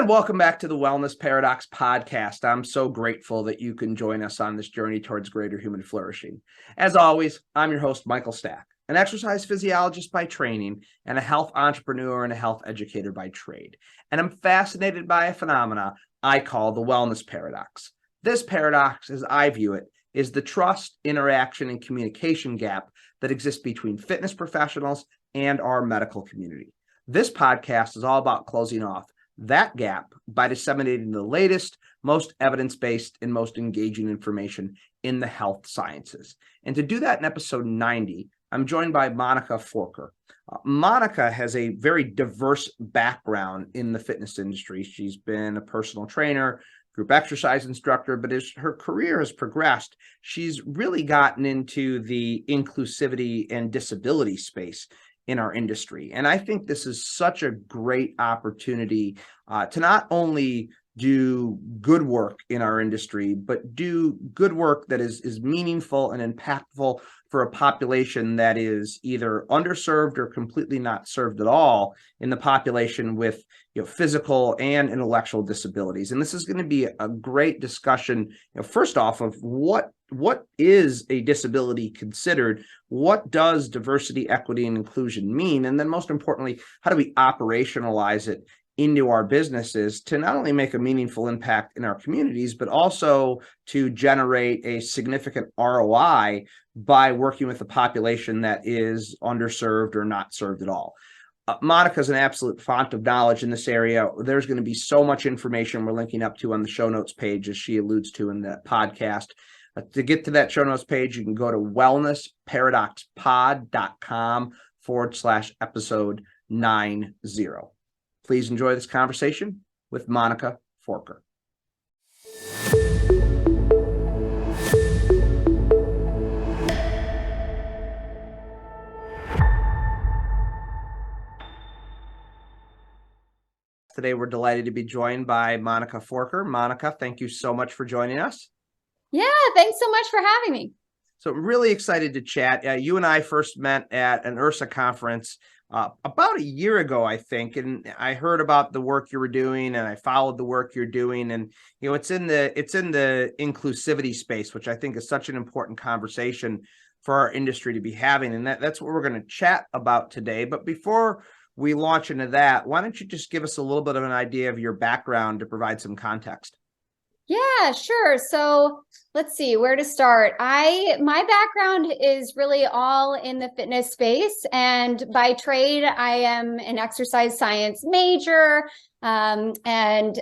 And welcome back to the Wellness Paradox podcast. I'm so grateful that you can join us on this journey towards greater human flourishing. As always, I'm your host, Michael Stack, an exercise physiologist by training and a health entrepreneur and a health educator by trade. And I'm fascinated by a phenomena I call the wellness paradox. This paradox, as I view it, is the trust, interaction, and communication gap that exists between fitness professionals and our medical community. This podcast is all about closing off that gap by disseminating the latest, most evidence-based, and most engaging information in the health sciences. And to do that in episode 90, I'm joined by Monica Forquer. Monica has a very diverse background in the fitness industry. She's been a personal trainer, group exercise instructor, but as her career has progressed, she's really gotten into the inclusivity and disability space in our industry. And I think this is such a great opportunity to not only do good work in our industry, but do good work that is meaningful and impactful for a population that is either underserved or completely not served at all in the population with physical and intellectual disabilities. And this is going to be a great discussion, first off, of what is a disability considered? What does diversity, equity, and inclusion mean? And then most importantly, how do we operationalize it into our businesses to not only make a meaningful impact in our communities, but also to generate a significant ROI by working with a population that is underserved or not served at all. Monica is an absolute font of knowledge in this area. There's going to be so much information we're linking up to on the show notes page, as she alludes to in the podcast. To get to that show notes page, you can go to wellnessparadoxpod.com/episode 90. Please enjoy this conversation with Monica Forquer. Today, we're delighted to be joined by Monica Forquer. Monica, thank you so much for joining us. Yeah, thanks so much for having me. So really excited to chat. You and I first met at an IRSA conference about a year ago, I think, and I heard about the work you were doing, and I followed the work you're doing, and it's in the inclusivity space, which I think is such an important conversation for our industry to be having, and that's what we're going to chat about today. But before we launch into that, why don't you just give us a little bit of an idea of your background to provide some context? Yeah, sure. So let's see where to start. My background is really all in the fitness space, and by trade, I am an exercise science major, and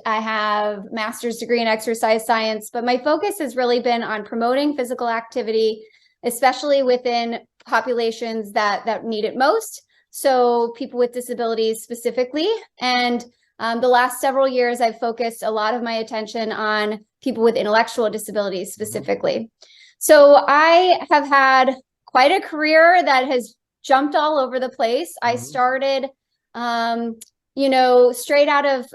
I have a master's degree in exercise science, but my focus has really been on promoting physical activity, especially within populations that need it most. So people with disabilities specifically. And the last several years, I've focused a lot of my attention on people with intellectual disabilities specifically. So I have had quite a career that has jumped all over the place. I started, straight out of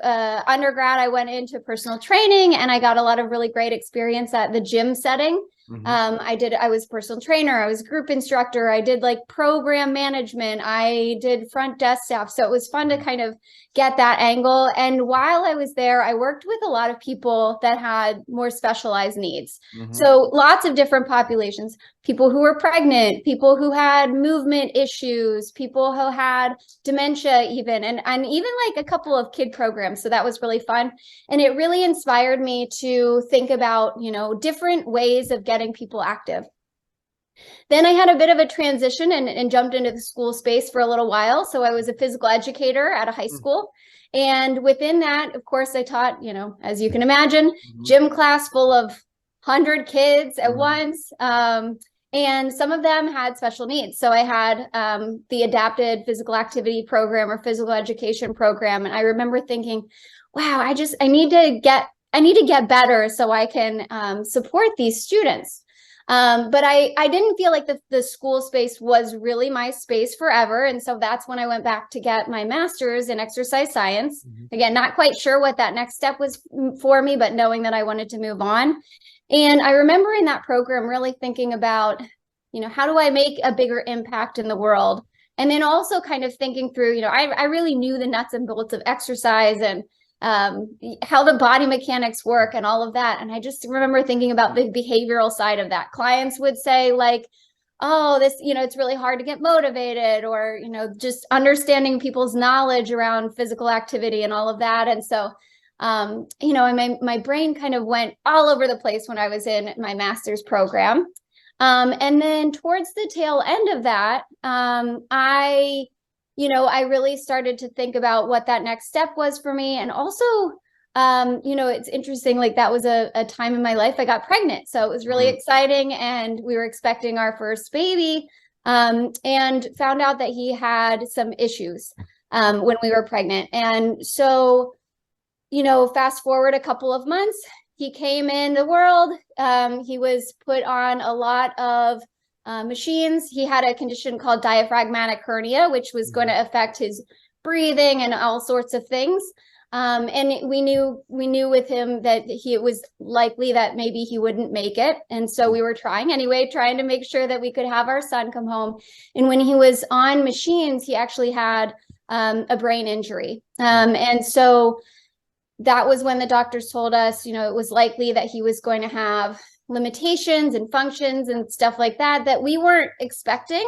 undergrad, I went into personal training, and I got a lot of really great experience at the gym setting. I was personal trainer, I was group instructor, I did like program management, I did front desk staff. So it was fun to kind of get that angle. And while I was there, I worked with a lot of people that had more specialized needs. So lots of different populations, people who were pregnant, people who had movement issues, people who had dementia even, and even like a couple of kid programs. So that was really fun. And it really inspired me to think about, different ways of getting people active. Then I had a bit of a transition and jumped into the school space for a little while. So I was a physical educator at a high school. And within that, of course, I taught, as you can imagine, gym class full of 100 kids at once. And some of them had special needs. So I had the adapted physical activity program or physical education program. And I remember thinking, wow, I need to get better so I can support these students. But I didn't feel like the school space was really my space forever. And so that's when I went back to get my master's in exercise science. Again, not quite sure what that next step was for me, but knowing that I wanted to move on. And I remember in that program really thinking about, how do I make a bigger impact in the world? And then also kind of thinking through, I really knew the nuts and bolts of exercise and how the body mechanics work and all of that. And I just remember thinking about the behavioral side of that. Clients would say like, oh, this, it's really hard to get motivated, or, just understanding people's knowledge around physical activity and all of that. And so, and my brain kind of went all over the place when I was in my master's program. And then towards the tail end of that, I really started to think about what that next step was for me. And also, it's interesting, like that was a time in my life I got pregnant. So it was really exciting. And we were expecting our first baby, and found out that he had some issues when we were pregnant. And so, fast forward a couple of months, he came in the world. He was put on a lot of machines. He had a condition called diaphragmatic hernia, which was going to affect his breathing and all sorts of things. And we knew with him that it was likely that maybe he wouldn't make it. And so we were trying to make sure that we could have our son come home. And when he was on machines, he actually had a brain injury. And so that was when the doctors told us, it was likely that he was going to have limitations and functions and stuff like that we weren't expecting.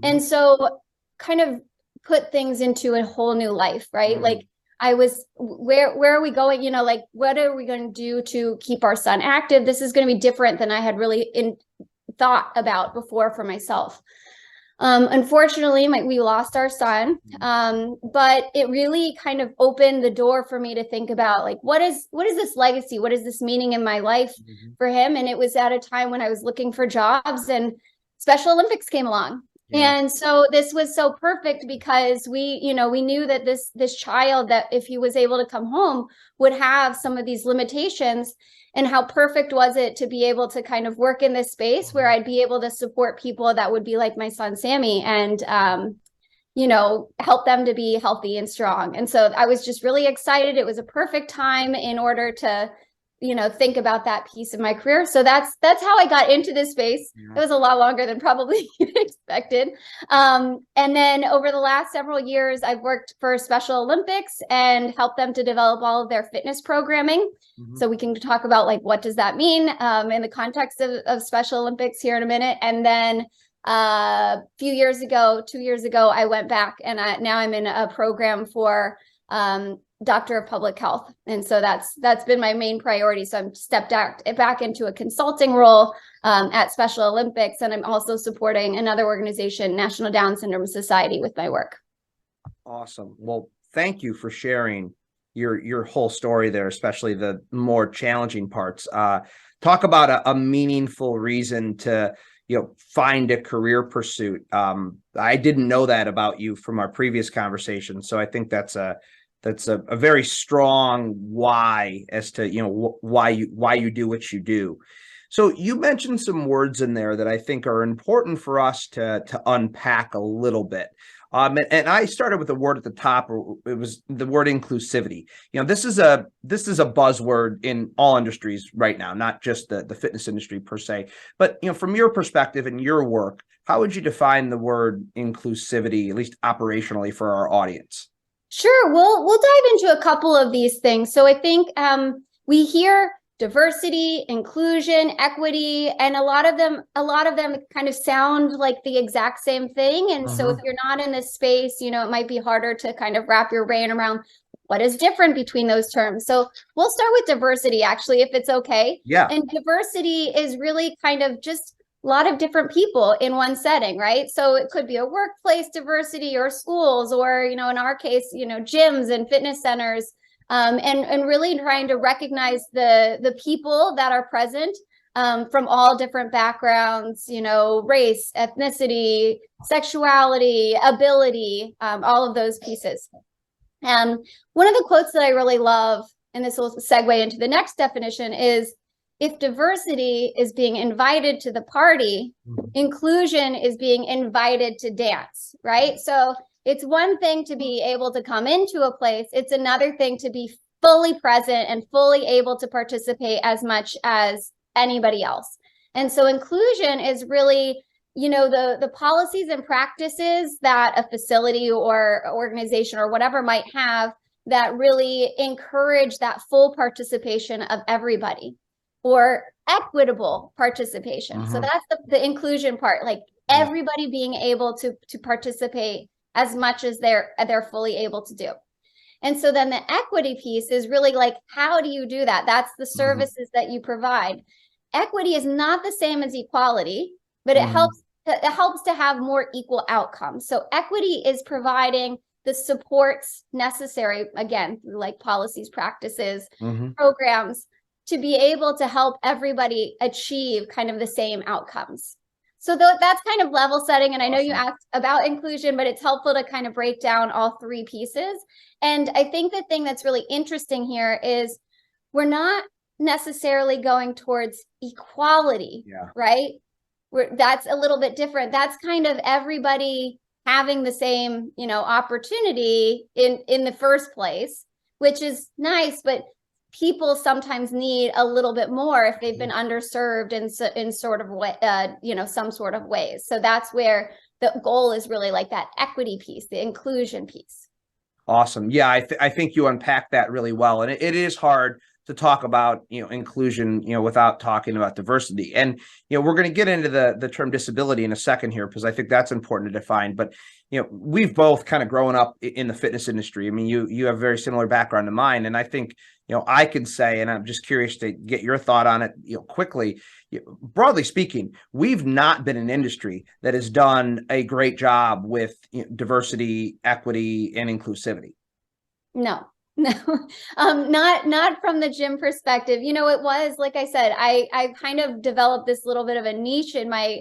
And so kind of put things into a whole new life, right? Like I was, where are we going? Like, what are we going to do to keep our son active? This is going to be different than I had really thought about before for myself. Unfortunately, we lost our son, but it really kind of opened the door for me to think about, like, what is this legacy? What is this meaning in my life for him? And it was at a time when I was looking for jobs, and Special Olympics came along. Yeah. And so this was so perfect because we knew that this child, that if he was able to come home, would have some of these limitations. And how perfect was it to be able to kind of work in this space where I'd be able to support people that would be like my son, Sammy, and, help them to be healthy and strong. And so I was just really excited. It was a perfect time in order to, think about that piece of my career. So that's how I got into this space. Yeah. It was a lot longer than probably expected. And then over the last several years, I've worked for Special Olympics and helped them to develop all of their fitness programming. So we can talk about, like, what does that mean in the context of Special Olympics here in a minute. And then a few years ago, 2 years ago, I went back, and now I'm in a program for Doctor of Public Health. And so that's been my main priority. So I'm stepped back into a consulting role at Special Olympics. And I'm also supporting another organization, National Down Syndrome Society, with my work. Awesome. Well, thank you for sharing your whole story there, especially the more challenging parts. Talk about a meaningful reason to, find a career pursuit. I didn't know that about you from our previous conversation. So I think that's a very strong why as to, why you do what you do. So you mentioned some words in there that I think are important for us to unpack a little bit. And I started with the word at the top. It was the word inclusivity. This is a buzzword in all industries right now, not just the fitness industry per se. But from your perspective and your work, how would you define the word inclusivity, at least operationally, for our audience? Sure. We'll dive into a couple of these things. So I think we hear diversity, inclusion, equity, and a lot of them kind of sound like the exact same thing. And so if you're not in this space, it might be harder to kind of wrap your brain around what is different between those terms. So we'll start with diversity, actually, if it's okay. Yeah. And diversity is really kind of just a lot of different people in one setting, right? So it could be a workplace diversity, or schools, or, in our case, gyms and fitness centers, and really trying to recognize the people that are present from all different backgrounds, race, ethnicity, sexuality, ability, all of those pieces. And one of the quotes that I really love, and this will segue into the next definition, is, if diversity is being invited to the party, inclusion is being invited to dance, right? So it's one thing to be able to come into a place. It's another thing to be fully present and fully able to participate as much as anybody else. And so inclusion is really, the policies and practices that a facility or organization or whatever might have that really encourage that full participation of everybody, or equitable participation. So that's the inclusion part, like everybody being able to participate as much as they're fully able to do. And so then the equity piece is really like, how do you do that? That's the services that you provide. Equity is not the same as equality, but it helps to have more equal outcomes. So equity is providing the supports necessary, again, through like policies, practices, programs, to be able to help everybody achieve kind of the same outcomes. So that's kind of level setting. And I know you asked about inclusion, but it's helpful to kind of break down all three pieces. And I think the thing that's really interesting here is we're not necessarily going towards equality, right? That's a little bit different. That's kind of everybody having the same, you know, opportunity in the first place, which is nice, but people sometimes need a little bit more if they've been underserved in sort of way, you know, some sort of ways. So that's where the goal is really like that equity piece, the inclusion piece. Awesome. Yeah, I think you unpacked that really well. And it is hard to talk about, you know, inclusion, you know, without talking about diversity. And, you know, we're going to get into the term disability in a second here, because I think that's important to define. But, you know, we've both kind of grown up in the fitness industry. I mean, you have a very similar background to mine. And I think, you know, I can say, and I'm just curious to get your thought on it, you know, quickly, broadly speaking, we've not been an industry that has done a great job with, you know, diversity, equity, and inclusivity. No. No, not from the gym perspective. You know, it was, like I said, I kind of developed this little bit of a niche in my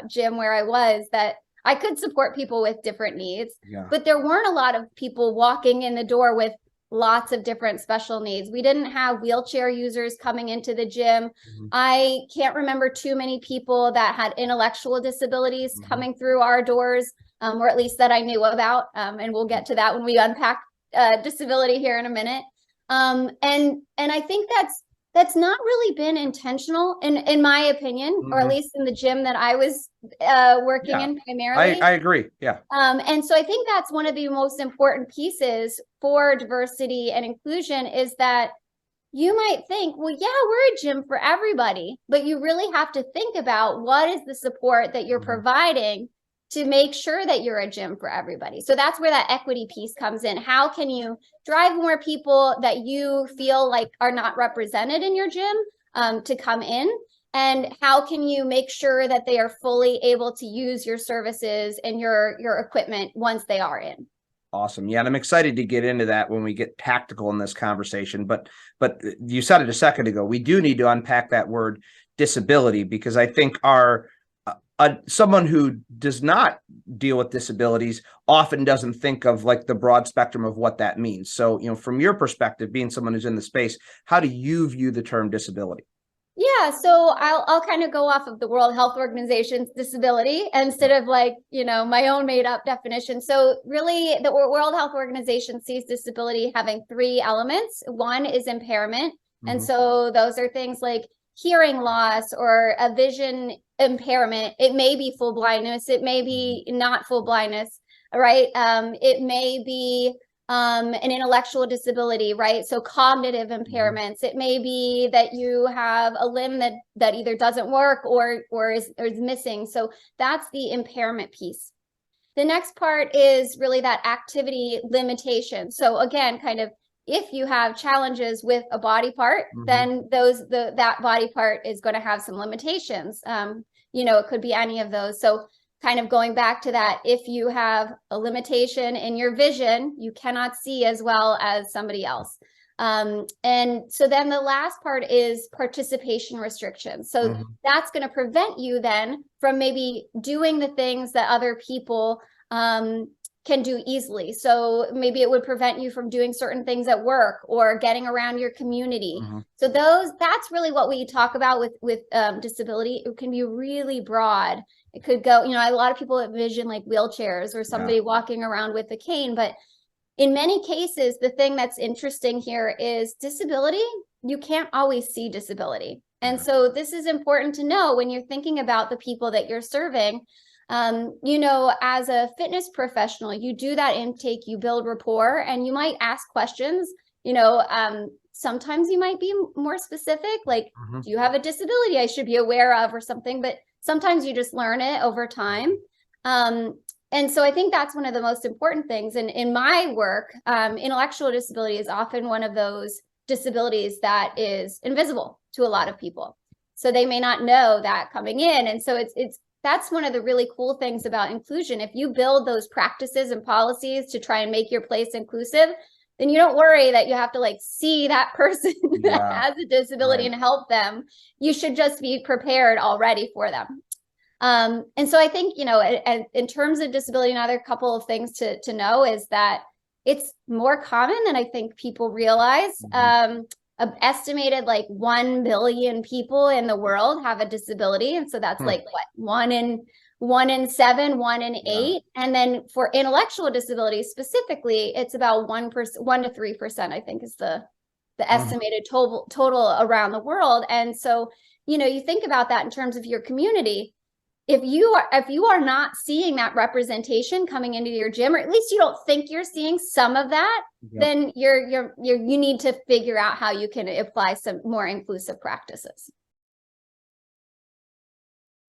gym where I was, that I could support people with different needs, but there weren't a lot of people walking in the door with lots of different special needs. We didn't have wheelchair users coming into the gym. I can't remember too many people that had intellectual disabilities coming through our doors, or at least that I knew about. And we'll get to that when we unpack disability here in a minute. And I think that's not really been intentional in my opinion, or at least in the gym that I was working in primarily. I agree. Yeah. And so I think that's one of the most important pieces for diversity and inclusion, is that you might think, well, yeah, we're a gym for everybody, but you really have to think about what is the support that you're providing to make sure that you're a gym for everybody. So that's where that equity piece comes in. How can you drive more people that you feel like are not represented in your gym to come in? And how can you make sure that they are fully able to use your services and your equipment once they are in? Awesome. Yeah, and I'm excited to get into that when we get tactical in this conversation. But you said it a second ago, we do need to unpack that word disability, because I think someone who does not deal with disabilities often doesn't think of like the broad spectrum of what that means. So, you know, from your perspective, being someone who's in the space, how do you view the term disability? Yeah, so I'll kind of go off of the World Health Organization's disability instead of like, you know, my own made up definition. So really the World Health Organization sees disability having three elements. One is impairment. And so those are things like hearing loss or a vision impairment. It may be full blindness. It may be not full blindness, right? It may be an intellectual disability, right? So cognitive impairments. It may be that you have a limb that either doesn't work or is missing. So that's the impairment piece. The next part is really that activity limitation. So again, kind of, if you have challenges with a body part, then that body part is going to have some limitations. You know, it could be any of those. So kind of going back to that, if you have a limitation in your vision, you cannot see as well as somebody else. And so then the last part is participation restrictions. So that's going to prevent you then from maybe doing the things that other people can do easily. So maybe it would prevent you from doing certain things at work or getting around your community. So that's really what we talk about with disability. It can be really broad. It could go, you know, a lot of people envision like wheelchairs or somebody walking around with a cane, but in many cases, the thing that's interesting here is disability. You can't always see disability. And so this is important to know when you're thinking about the people that you're serving. As a fitness professional, you do that intake, you build rapport, and you might ask questions. Sometimes you might be more specific, like, do you have a disability I should be aware of or something? But sometimes you just learn it over time. And so I think that's one of the most important things. And in my work, intellectual disability is often one of those disabilities that is invisible to a lot of people. So they may not know that coming in. And so that's one of the really cool things about inclusion. If you build those practices and policies to try and make your place inclusive, then you don't worry that you have to see that person that has a disability and help them. You should just be prepared already for them. And so I think, in terms of disability, another couple of things to know is that it's more common than I think people realize. Estimated 1 billion people in the world have a disability. And so that's one in 7, 1 in 8. And then for intellectual disabilities specifically, it's about 1% to 3%, I think, is the estimated total around the world. And so, you think about that in terms of your community. If you are not seeing that representation coming into your gym, or at least you don't think you're seeing some of that, then you need to figure out how you can apply some more inclusive practices.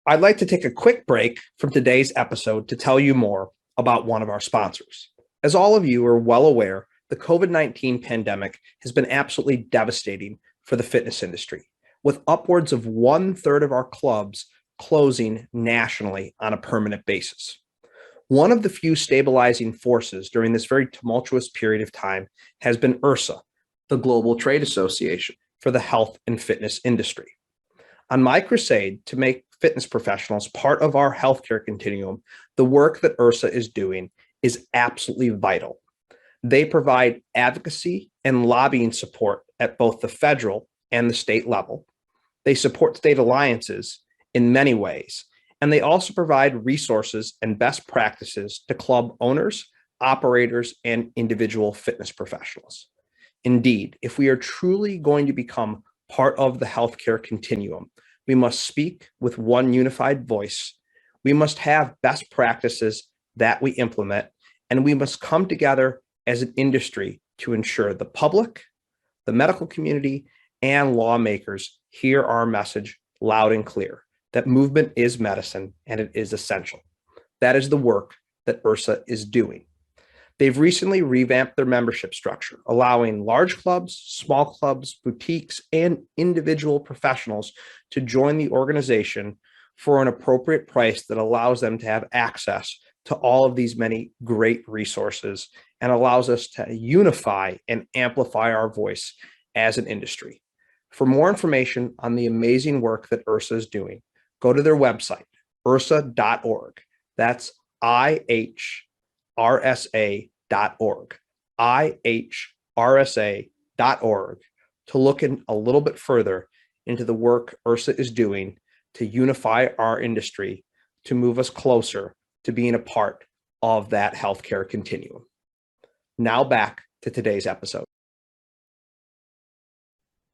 I'd like to take a quick break from today's episode to tell you more about one of our sponsors. As all of you are well aware, the COVID-19 pandemic has been absolutely devastating for the fitness industry, with upwards of 1/3 of our clubs closing nationally on a permanent basis. One of the few stabilizing forces during this very tumultuous period of time has been IHRSA, the Global Trade Association for the health and fitness industry. On my crusade to make fitness professionals part of our healthcare continuum, the work that IHRSA is doing is absolutely vital. They provide advocacy and lobbying support at both the federal and the state level. They support state alliances in many ways, and they also provide resources and best practices to club owners, operators, and individual fitness professionals. Indeed, if we are truly going to become part of the healthcare continuum, we must speak with one unified voice. We must have best practices that we implement, and we must come together as an industry to ensure the public, the medical community, and lawmakers hear our message loud and clear, that movement is medicine and it is essential. That is the work that IHRSA is doing. They've recently revamped their membership structure, allowing large clubs, small clubs, boutiques, and individual professionals to join the organization for an appropriate price that allows them to have access to all of these many great resources and allows us to unify and amplify our voice as an industry. For more information on the amazing work that IHRSA is doing, go to their website, IHRSA.org. That's IHRSA.org, IHRSA.org, to look in a little bit further into the work IHRSA is doing to unify our industry, to move us closer to being a part of that healthcare continuum. Now back to today's episode.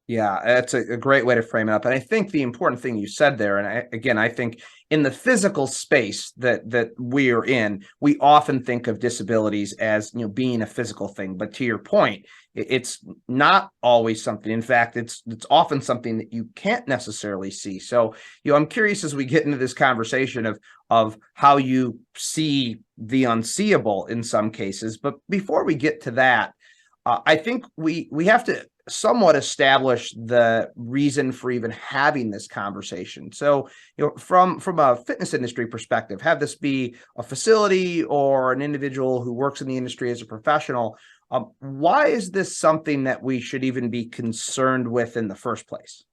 Yeah, that's a great way to frame it up. And I think the important thing you said there, and I think in the physical space that we are in, we often think of disabilities as, being a physical thing. But to your point, it's not always something. In fact, it's often something that you can't necessarily see. So, I'm curious as we get into this conversation of how you see the unseeable in some cases. But before we get to that, I think we have to somewhat establish the reason for even having this conversation. So, from a fitness industry perspective, have this be a facility or an individual who works in the industry as a professional, why is this something that we should even be concerned with in the first place?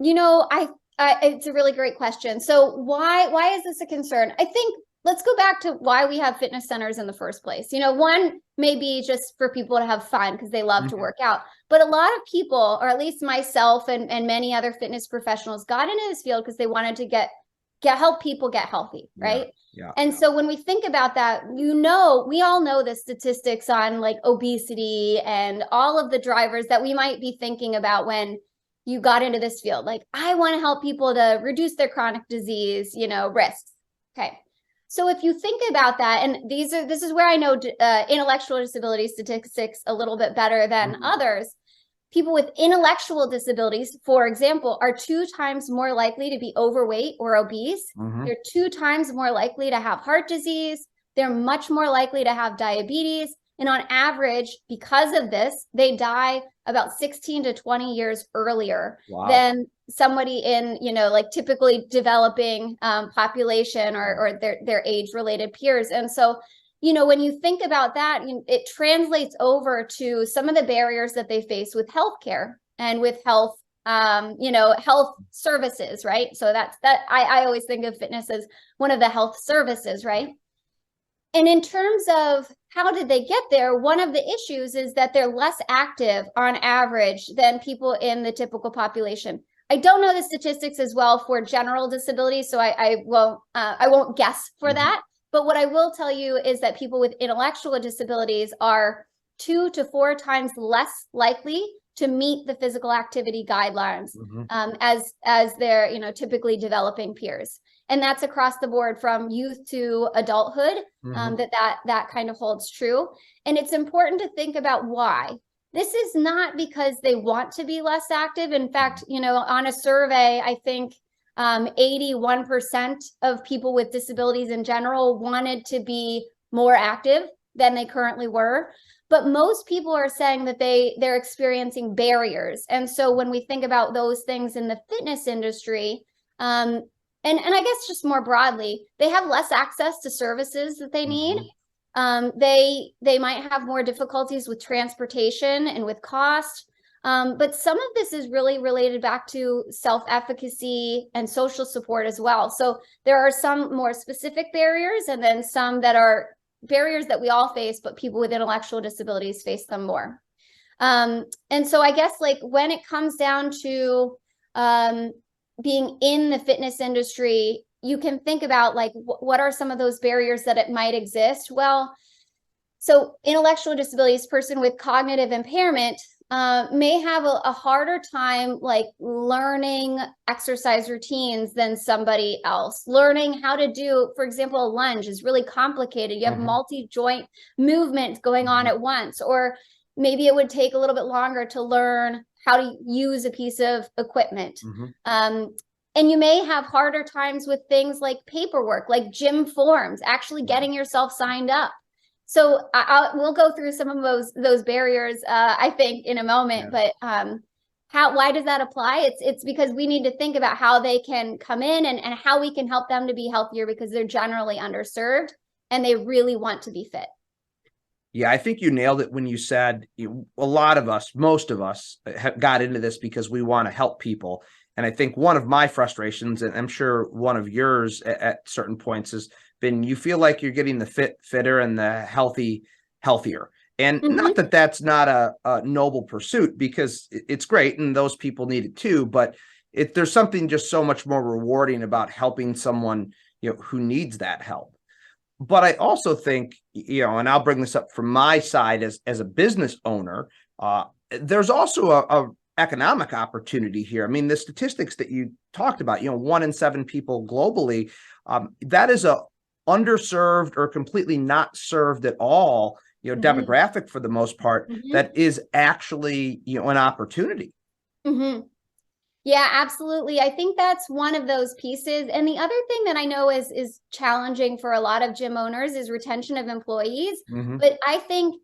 It's a really great question. So why is this a concern? I think let's go back to why we have fitness centers in the first place. One may be just for people to have fun because they love to work out. But a lot of people, or at least myself and many other fitness professionals, got into this field because they wanted to help people get healthy, right? Yeah. And so when we think about that, we all know the statistics on obesity and all of the drivers that we might be thinking about when you got into this field. I want to help people to reduce their chronic disease, risks. Okay. So if you think about that, and this is where I know intellectual disability statistics a little bit better than others. People with intellectual disabilities, for example, are 2 times more likely to be overweight or obese. They're 2 times more likely to have heart disease. They're much more likely to have diabetes. And on average, because of this, they die about 16 to 20 years earlier than somebody in, like typically developing population or their age-related peers. And so, when you think about that, it translates over to some of the barriers that they face with healthcare and with health, health services, right? So I always think of fitness as one of the health services, right? And in terms of how did they get there, one of the issues is that they're less active on average than people in the typical population. I don't know the statistics as well for general disabilities, so I won't guess for that. But what I will tell you is that people with intellectual disabilities are 2 to 4 times less likely to meet the physical activity guidelines as their typically developing peers. And that's across the board from youth to adulthood, that kind of holds true. And it's important to think about why. This is not because they want to be less active. In fact, on a survey, I think 81% of people with disabilities in general wanted to be more active than they currently were. But most people are saying that they're experiencing barriers. And so when we think about those things in the fitness industry, and I guess just more broadly, they have less access to services that they need. They might have more difficulties with transportation and with cost. But some of this is really related back to self-efficacy and social support as well. So there are some more specific barriers and then some that are barriers that we all face, but people with intellectual disabilities face them more. And so I guess like when it comes down to being in the fitness industry, you can think about like, what are some of those barriers that it might exist? Well, so intellectual disabilities, person with cognitive impairment, may have a harder time like learning exercise routines than somebody else. Learning how to do, for example, a lunge is really complicated. You have multi-joint movement going on at once, or maybe it would take a little bit longer to learn how to use a piece of equipment. And you may have harder times with things like paperwork, like gym forms, actually getting yourself signed up. So we'll go through some of those barriers, I think, in a moment. But why does that apply? It's because we need to think about how they can come in and how we can help them to be healthier, because they're generally underserved and they really want to be fit. Yeah, I think you nailed it when you said a lot of us, most of us, got into this because we want to help people. And I think one of my frustrations, and I'm sure one of yours at certain points, has been you feel like you're getting the fitter and the healthier. And not that that's not a noble pursuit, because it's great and those people need it too. But there's something just so much more rewarding about helping someone who needs that help. But I also think, and I'll bring this up from my side as a business owner, there's also a economic opportunity here. I mean, the statistics that you talked about, 1 in 7 people globally, that is a underserved or completely not served at all, demographic for the most part, that is actually, an opportunity. Yeah, absolutely. I think that's one of those pieces. And the other thing that I know is challenging for a lot of gym owners is retention of employees. But I think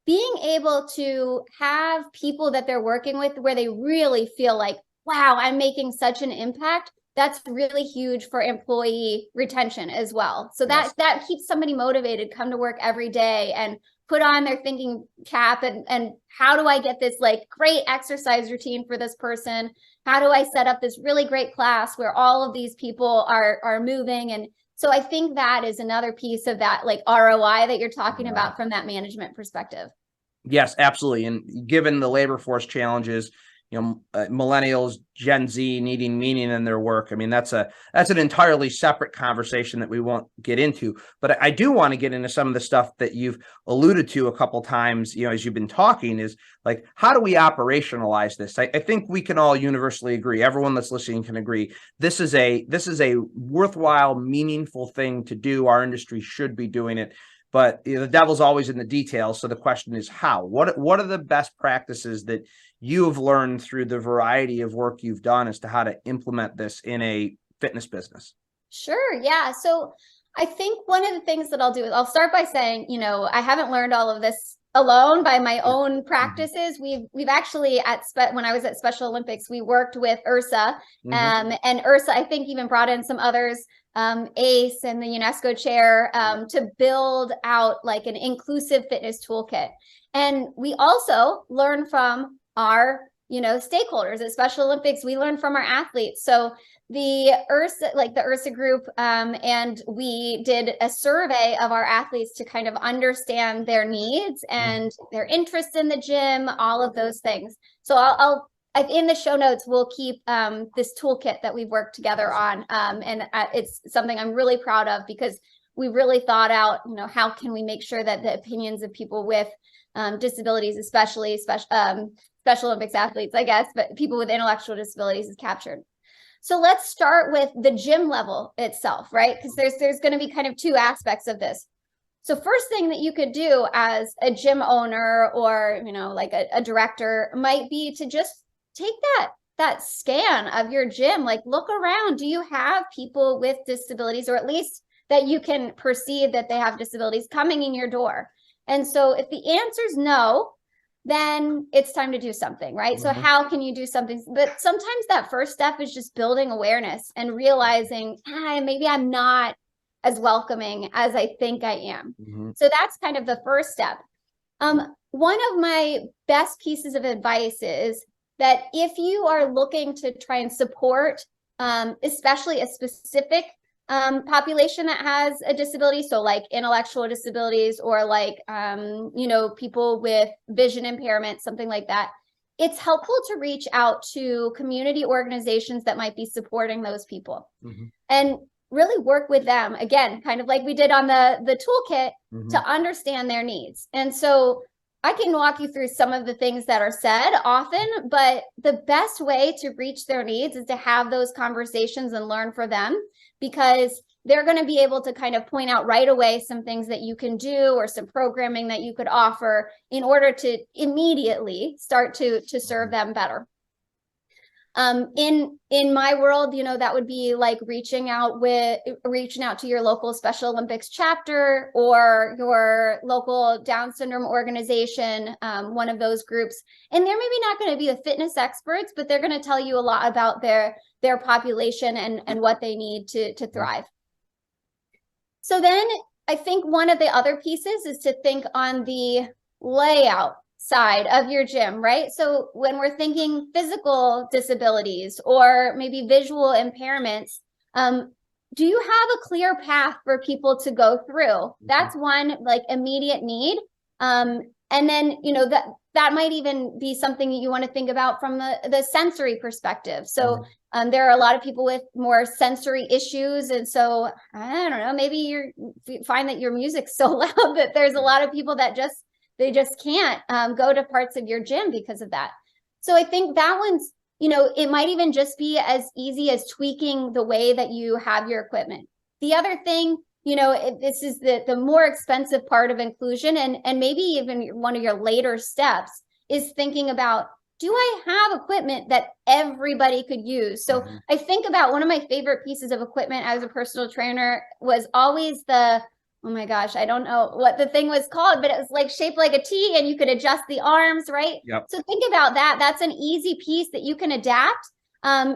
being able to have people that they're working with where they really feel like, wow, I'm making such an impact, that's really huge for employee retention as well. So that keeps somebody motivated, come to work every day and put on their thinking cap and how do I get this like great exercise routine for this person? How do I set up this really great class where all of these people are moving? And so I think that is another piece of that like ROI that you're talking about from that management perspective. Yes, absolutely. And given the labor force challenges, millennials, Gen Z needing meaning in their work. I mean, that's an entirely separate conversation that we won't get into. But I do want to get into some of the stuff that you've alluded to a couple times, as you've been talking, is like, how do we operationalize this? I think we can all universally agree. Everyone that's listening can agree. This is a worthwhile, meaningful thing to do. Our industry should be doing it. But the devil's always in the details. So the question is how? What are the best practices that you have learned through the variety of work you've done as to how to implement this in a fitness business? Sure. Yeah. So I think one of the things that I'll do is I'll start by saying, I haven't learned all of this alone by my own practices. We've actually when I was at Special Olympics, we worked with URSA, and URSA, I think, even brought in some others, ACE and the UNESCO chair, to build out like an inclusive fitness toolkit. And we also learn from our, stakeholders at Special Olympics. We learn from our athletes. So the URSA group, and we did a survey of our athletes to kind of understand their needs and their interest in the gym, all of those things. So I'll in the show notes, we'll keep this toolkit that we've worked together on. And it's something I'm really proud of, because we really thought out, how can we make sure that the opinions of people with disabilities, especially Special Olympics athletes, I guess, but people with intellectual disabilities, is captured. So let's start with the gym level itself, right? Because there's going to be kind of two aspects of this. So first thing that you could do as a gym owner or, like a director might be to just take that scan of your gym, like look around. Do you have people with disabilities, or at least that you can perceive that they have disabilities, coming in your door? And so if the answer is no, then it's time to do something, right? So how can you do something? But sometimes that first step is just building awareness and realizing, maybe I'm not as welcoming as I think I am. So that's kind of the first step. One of my best pieces of advice is that if you are looking to try and support, especially a specific population that has a disability, so like intellectual disabilities or like, people with vision impairment, something like that, it's helpful to reach out to community organizations that might be supporting those people and really work with them, again, kind of like we did on the toolkit, to understand their needs. And so I can walk you through some of the things that are said often, but the best way to reach their needs is to have those conversations and learn from them, because they're going to be able to kind of point out right away some things that you can do or some programming that you could offer in order to immediately start to serve them better. In my world, that would be like reaching out to your local Special Olympics chapter or your local Down syndrome organization, one of those groups. And they're maybe not going to be the fitness experts, but they're going to tell you a lot about their population and what they need to thrive. So then I think one of the other pieces is to think on the layout side of your gym, right? So when we're thinking physical disabilities or maybe visual impairments, do you have a clear path for people to go through? That's one like immediate need. And then, that might even be something that you want to think about from the sensory perspective. So there are a lot of people with more sensory issues. And so, I don't know, maybe you find that your music's so loud that there's a lot of people that they just can't go to parts of your gym because of that. So I think that one's, it might even just be as easy as tweaking the way that you have your equipment. The other thing, this is the more expensive part of inclusion, and maybe even one of your later steps is thinking about, do I have equipment that everybody could use? So I think about one of my favorite pieces of equipment as a personal trainer was always oh my gosh, I don't know what the thing was called, but it was like shaped like a T and you could adjust the arms, right? Yep. So think about that. That's an easy piece that you can adapt.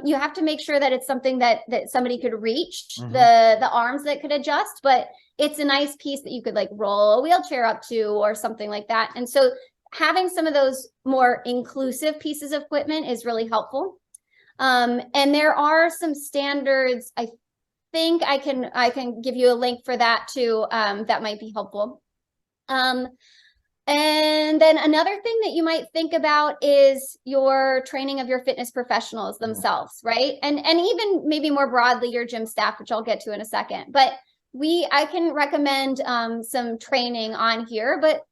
You have to make sure that it's something that somebody could reach, the arms that could adjust, but it's a nice piece that you could like roll a wheelchair up to or something like that. And so having some of those more inclusive pieces of equipment is really helpful. And there are some standards, I think I can give you a link for that too. That might be helpful. And then another thing that you might think about is your training of your fitness professionals themselves, right? And even maybe more broadly, your gym staff, which I'll get to in a second. But I can recommend some training on here, but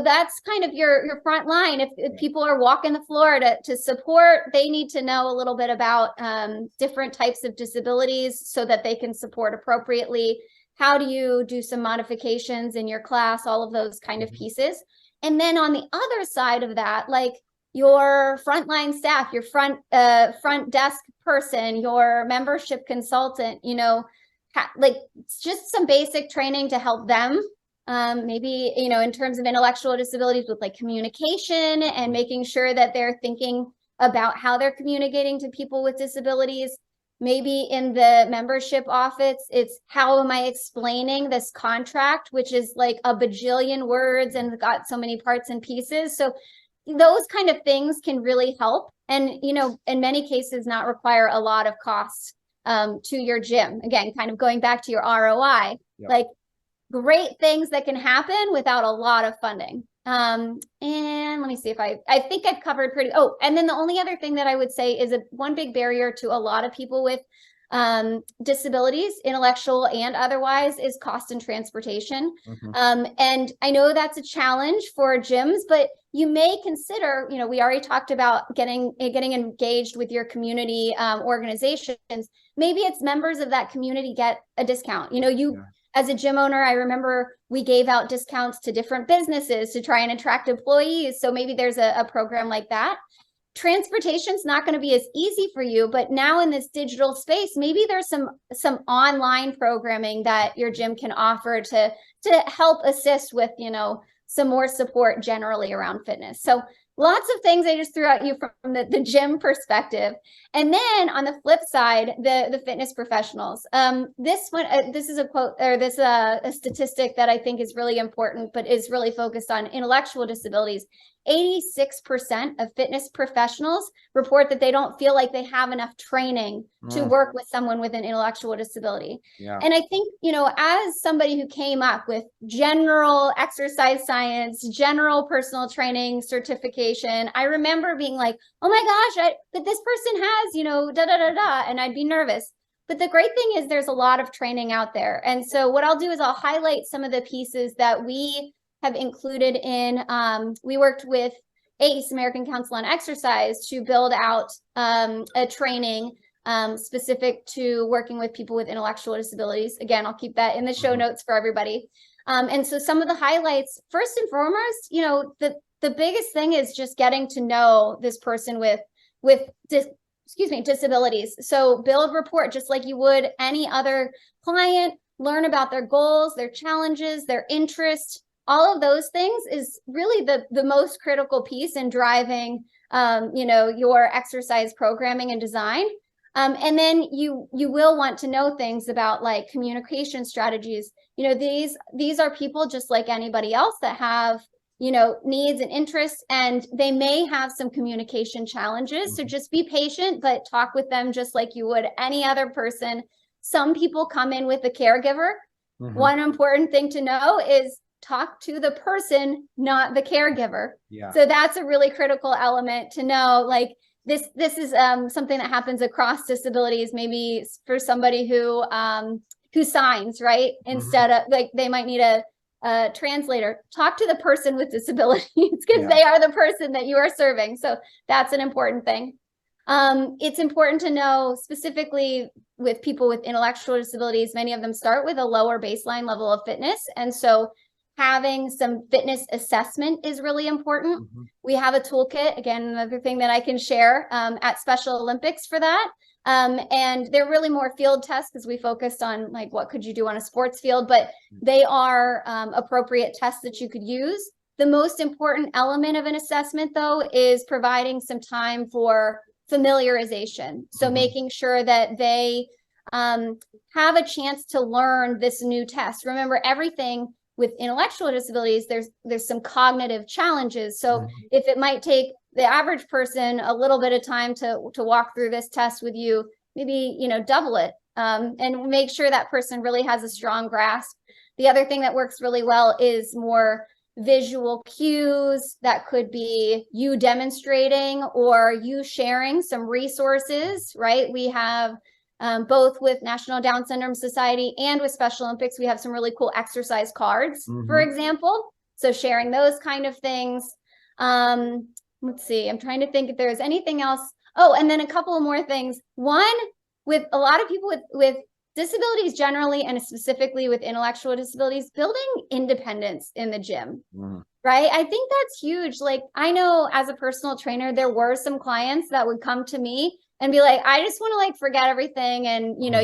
that's kind of your front line. If people are walking the floor to support, they need to know a little bit about different types of disabilities so that they can support appropriately. How do you do some modifications in your class, all of those kind of pieces. And then on the other side of that, like your frontline staff, your front desk person, your membership consultant, like just some basic training to help them. Maybe, in terms of intellectual disabilities with like communication and making sure that they're thinking about how they're communicating to people with disabilities. Maybe in the membership office, it's how am I explaining this contract, which is like a bajillion words and got so many parts and pieces. So those kind of things can really help. And, in many cases, not require a lot of cost to your gym. Again, kind of going back to your ROI, like great things that can happen without a lot of funding. And let me see if I think I've covered and then the only other thing that I would say is one big barrier to a lot of people with disabilities, intellectual and otherwise, is cost and transportation. And I know that's a challenge for gyms, but you may consider, we already talked about getting engaged with your community organizations. Maybe it's members of that community get a discount. As a gym owner, I remember we gave out discounts to different businesses to try and attract employees. So maybe there's a program like that. Transportation's not going to be as easy for you, but now in this digital space, maybe there's some online programming that your gym can offer to help assist with, some more support generally around fitness. So lots of things I just threw at you from the gym perspective. And then on the flip side, the fitness professionals. This is a quote, or this a statistic that I think is really important, but is really focused on intellectual disabilities. 86% of fitness professionals report that they don't feel like they have enough training to work with someone with an intellectual disability. And I think, as somebody who came up with general exercise science, general personal training certification, I remember being like, oh my gosh, but this person has, and I'd be nervous. But the great thing is there's a lot of training out there. And so what I'll do is I'll highlight some of the pieces that we have included in, we worked with ACE, American Council on Exercise, to build out a training specific to working with people with intellectual disabilities. Again, I'll keep that in the show notes for everybody. And so some of the highlights, first and foremost, the biggest thing is just getting to know this person with disabilities. So build rapport just like you would any other client, learn about their goals, their challenges, their interests. All of those things is really the most critical piece in driving, your exercise programming and design. And then you will want to know things about like communication strategies. These are people just like anybody else that have, needs and interests, and they may have some communication challenges. So just be patient, but talk with them just like you would any other person. Some people come in with a caregiver. One important thing to know is talk to the person, not the caregiver. So that's a really critical element to know. Like this is something that happens across disabilities. Maybe for somebody who signs, right? Instead of like they might need a translator. Talk to the person with disabilities because they are the person that you are serving. So that's an important thing. It's important to know specifically with people with intellectual disabilities, many of them start with a lower baseline level of fitness. And so having some fitness assessment is really important. We have a toolkit, again, another thing that I can share at Special Olympics for that. And they're really more field tests because we focused on like, what could you do on a sports field, but they are appropriate tests that you could use. The most important element of an assessment though, is providing some time for familiarization. So making sure that they have a chance to learn this new test. Remember, everything with intellectual disabilities, there's some cognitive challenges. So if it might take the average person a little bit of time to walk through this test with you, maybe, double it and make sure that person really has a strong grasp. The other thing that works really well is more visual cues, that could be you demonstrating or you sharing some resources, right? We have both with National Down Syndrome Society and with Special Olympics, we have some really cool exercise cards, for example. So sharing those kind of things. Let's see, I'm trying to think if there's anything else. Oh, and then a couple of more things. One, with a lot of people with disabilities generally, and specifically with intellectual disabilities, building independence in the gym, right? I think that's huge. Like, I know as a personal trainer, there were some clients that would come to me and be like, I just want to like forget everything. And, you know,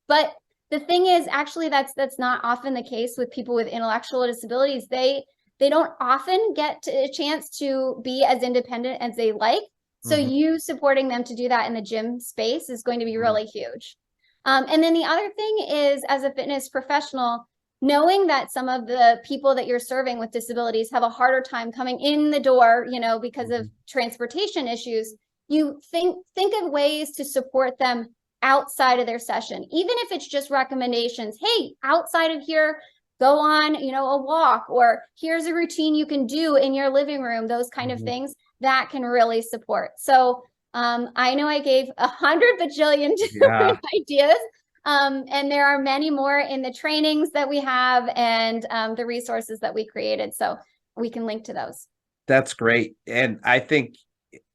but the thing is, actually, that's not often the case with people with intellectual disabilities. They don't often get a chance to be as independent as they like. So you supporting them to do that in the gym space is going to be really huge. And then the other thing is, as a fitness professional, knowing that some of the people that you're serving with disabilities have a harder time coming in the door, you know, because of transportation issues, you think of ways to support them outside of their session, even if it's just recommendations. Hey, outside of here, go on, you know, a walk, or here's a routine you can do in your living room, those kind of things that can really support. So I know I gave 100 bajillion different ideas, and there are many more in the trainings that we have and the resources that we created. So we can link to those. That's great. And I think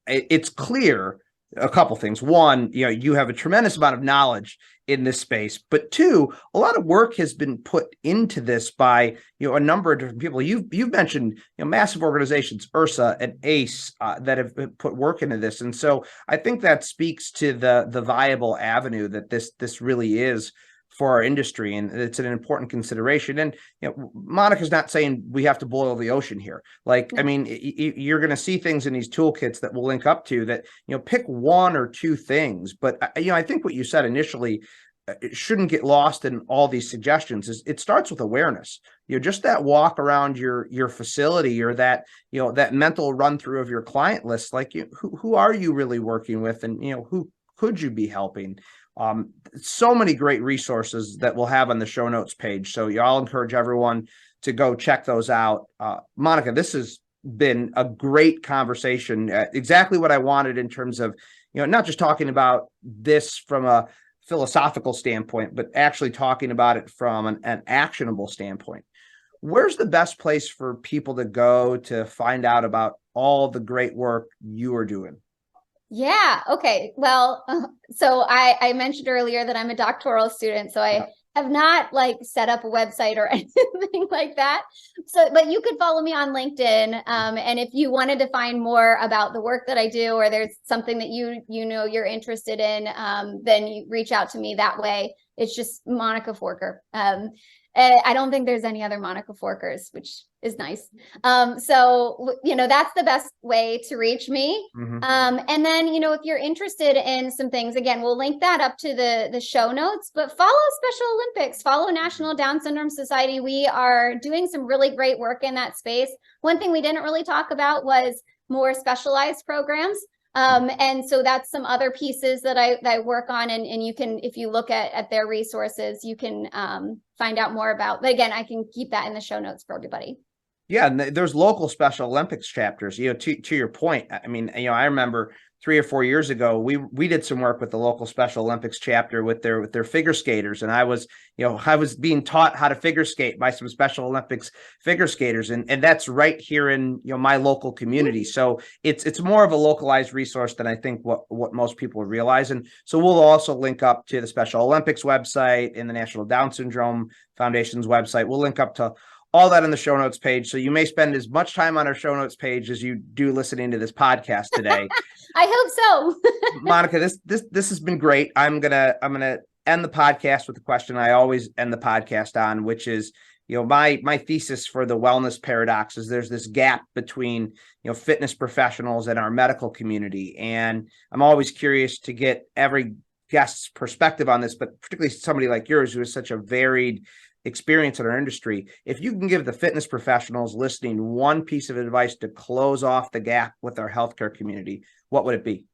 it's clear a couple things. One, you know, you have a tremendous amount of knowledge in this space, but two, a lot of work has been put into this by, you know, a number of different people. You've mentioned, you know, massive organizations, URSA and ACE, that have put work into this. And so I think that speaks to the viable avenue that this really is for our industry, and it's an important consideration. And you know, Monica's not saying we have to boil the ocean here. Like, I mean, you're going to see things in these toolkits that we'll link up to that, you know, pick one or two things. But you know, I think what you said initially, it shouldn't get lost in all these suggestions, is it starts with awareness. You know, just that walk around your facility, or that, you know, that mental run through of your client list. Like, who are you really working with, and you know, who could you be helping? So many great resources that we'll have on the show notes page. So y'all encourage everyone to go check those out. Monica, this has been a great conversation. Exactly what I wanted in terms of, you know, not just talking about this from a philosophical standpoint, but actually talking about it from an actionable standpoint. Where's the best place for people to go to find out about all the great work you are doing? Yeah. Okay. Well, so I mentioned earlier that I'm a doctoral student, so I have not like set up a website or anything like that. So, but you could follow me on LinkedIn. And if you wanted to find more about the work that I do, or there's something that you know you're interested in, then you reach out to me that way. It's just Monica Forquer. I don't think there's any other Monica Forquers, which is nice. So, you know, that's the best way to reach me. And then, you know, if you're interested in some things, again, we'll link that up to the show notes, but follow Special Olympics, follow National Down Syndrome Society. We are doing some really great work in that space. One thing we didn't really talk about was more specialized programs. And so that's some other pieces that I work on, and you can, if you look at their resources, you can find out more about. But again, I can keep that in the show notes for everybody. Yeah, and there's local Special Olympics chapters. You know, to your point, I mean, you know, I remember 3 or 4 years ago, we did some work with the local Special Olympics chapter with their figure skaters, and I was being taught how to figure skate by some Special Olympics figure skaters, and that's right here in, you know, my local community. So it's more of a localized resource than I think what most people realize. And so we'll also link up to the Special Olympics website and the National Down Syndrome Foundation's website. We'll link up to all that in the show notes page. So you may spend as much time on our show notes page as you do listening to this podcast today. I hope so. Monica, this has been great. I'm gonna end the podcast with the question I always end the podcast on, which is, you know, my thesis for the wellness paradox is there's this gap between, you know, fitness professionals and our medical community. And I'm always curious to get every guest's perspective on this, but particularly somebody like yours who has such a varied experience in our industry. If you can give the fitness professionals listening one piece of advice to close off the gap with our healthcare community, what would it be?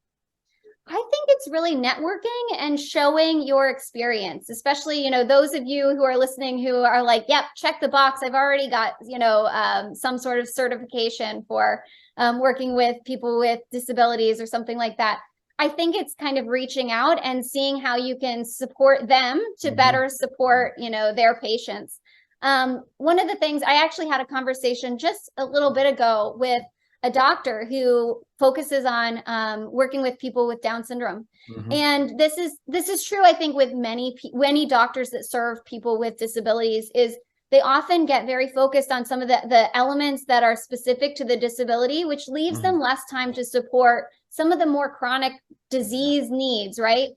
I think it's it's really networking and showing your experience, especially, you know, those of you who are listening who are like, yep, check the box. I've already got, you know, some sort of certification for working with people with disabilities or something like that. I think it's kind of reaching out and seeing how you can support them to better support, you know, their patients. One of the things, I actually had a conversation just a little bit ago with a doctor who focuses on working with people with Down syndrome. And this is true, I think, with many doctors that serve people with disabilities, is they often get very focused on some of the elements that are specific to the disability, which leaves them less time to support some of the more chronic disease needs, right?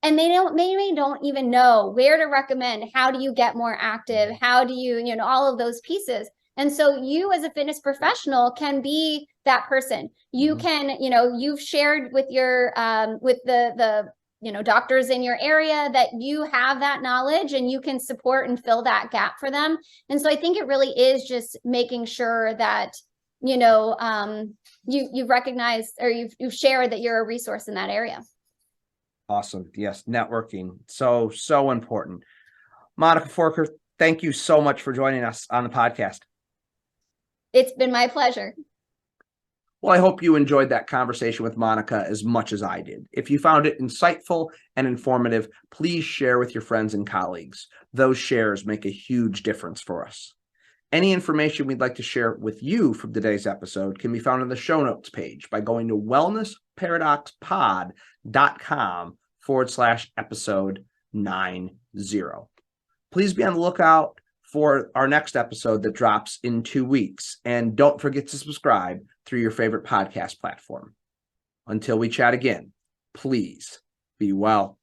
And they maybe don't even know where to recommend. How do you get more active? How do you, you know, all of those pieces. And so you as a fitness professional can be that person. You can, you know, you've shared with your, with the you know, doctors in your area that you have that knowledge and you can support and fill that gap for them. And so I think it really is just making sure that, you know, you recognize, or you've shared that you're a resource in that area. Awesome. Yes. Networking. So important. Monica Forquer, thank you so much for joining us on the podcast. It's been my pleasure. Well, I hope you enjoyed that conversation with Monica as much as I did. If you found it insightful and informative, please share with your friends and colleagues. Those shares make a huge difference for us. Any information we'd like to share with you from today's episode can be found on the show notes page by going to wellnessparadoxpod.com/episode 90. Please be on the lookout for our next episode that drops in 2 weeks. And don't forget to subscribe through your favorite podcast platform. Until we chat again, please be well.